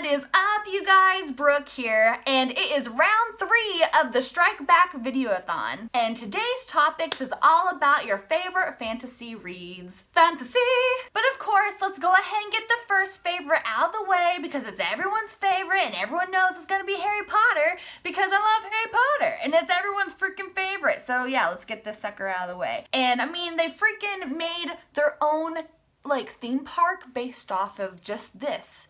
is up, you guys? Brooke here, and it is round 3 of the Strike Back Videoathon. And today's topics is all about your favorite fantasy reads. Fantasy! But of course, let's go ahead and get the first favorite out of the way because it's everyone's favorite and everyone knows it's gonna be Harry Potter because I love Harry Potter and it's everyone's freaking favorite. So yeah, let's get this sucker out of the way. And I mean, they freaking made their own theme park based off of just these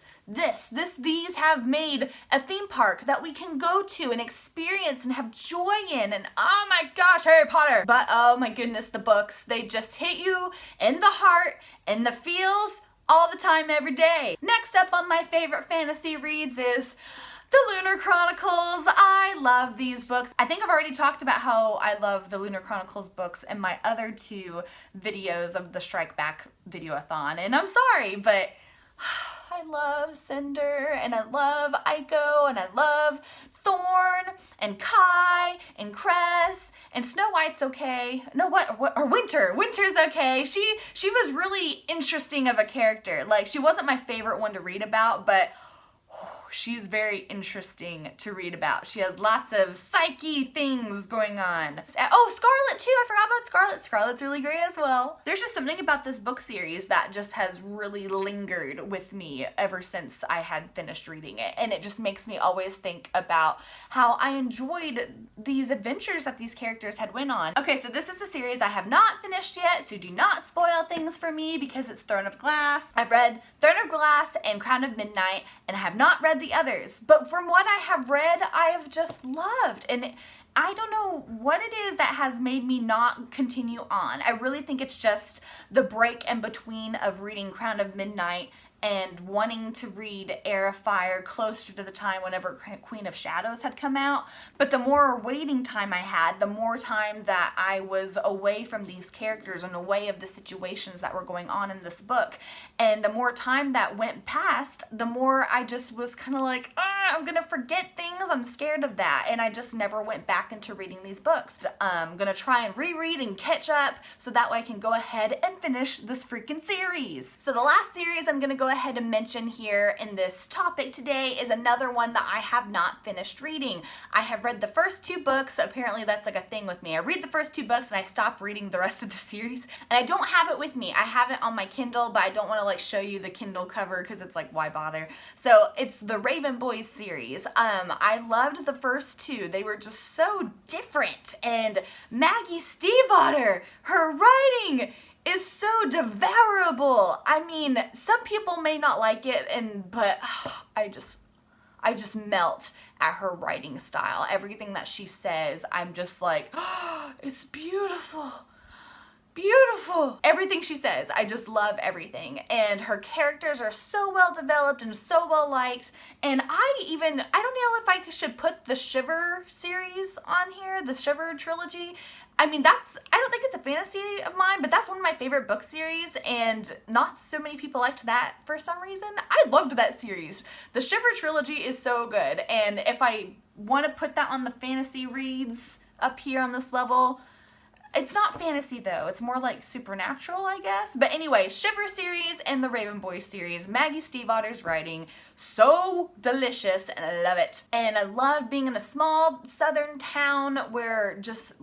have made a theme park that we can go to and experience and have joy in, and oh my gosh, Harry Potter. But oh my goodness, the books, they just hit you in the heart and the feels all the time, every day. Next up on my favorite fantasy reads is the Lunar Chronicles. I love these books. I think I've already talked about how I love the Lunar Chronicles books in my other 2 videos of the Strike Back Videoathon, and I'm sorry, but I love Cinder, and I love Aiko, and I love Thorn, and Kai, and Cress, and Snow White's okay. No, or Winter. Winter's okay. She was really interesting of a character. Like, she wasn't my favorite one to read about, but she's very interesting to read about. She has lots of psyche things going on. Oh, Scarlet too. I forgot about Scarlet. Scarlet's really great as well. There's just something about this book series that just has really lingered with me ever since I had finished reading it. And it just makes me always think about how I enjoyed these adventures that these characters had went on. Okay, so this is a series I have not finished yet, so do not spoil things for me because it's Throne of Glass. I've read Throne of Glass and Crown of Midnight, and I have not read the others, but from what I have read, I have just loved, and I don't know what it is that has made me not continue on. I really think it's just the break in between of reading Crown of Midnight and wanting to read Heir of Fire closer to the time whenever Queen of Shadows had come out. But the more waiting time I had, the more time that I was away from these characters and away of the situations that were going on in this book. And the more time that went past, the more I just was kind of like, I'm gonna forget things, I'm scared of that. And I just never went back into reading these books. I'm gonna try and reread and catch up so that way I can go ahead and finish this freaking series. So the last series I'm gonna go ahead and mention here in this topic today is another one that I have not finished reading. I have read the first 2 books. Apparently that's like a thing with me. I read the first 2 books and I stop reading the rest of the series. And I don't have it with me. I have it on my Kindle, but I don't want to show you the Kindle cover because it's like, why bother? So it's the Raven Boys series. I loved the first 2. They were just so different. And Maggie Stiefvater, her writing is so devourable. I mean, some people may not like it, but I just melt at her writing style. Everything that she says, I'm just like, it's beautiful. Beautiful. Everything she says, I just love everything. And her characters are so well developed and so well liked. And I don't know if I should put the Shiver series on here, the Shiver trilogy. I mean, I don't think it's a fantasy of mine, but that's one of my favorite book series, and not so many people liked that for some reason. I loved that series. The Shiver trilogy is so good, and if I want to put that on the fantasy reads up here on this level, it's not fantasy though, it's more like supernatural, I guess. But anyway, Shiver series and the Raven Boys series, Maggie Stiefvater's writing, so delicious and I love it. And I love being in a small southern town where just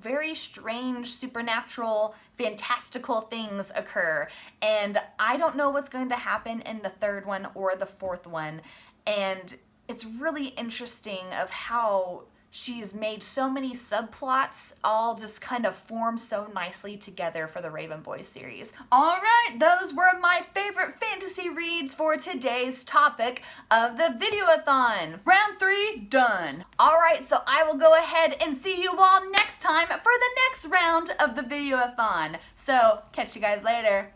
very strange, supernatural, fantastical things occur. And I don't know what's going to happen in the 3rd one or the 4th one. And it's really interesting of how she's made so many subplots all just kind of form so nicely together for the Raven Boys series. All right, those were my favorite fantasy reads for today's topic of the Videoathon. Round 3 done. All right, so I will go ahead and see you all next time for the next round of the Videoathon. So catch you guys later.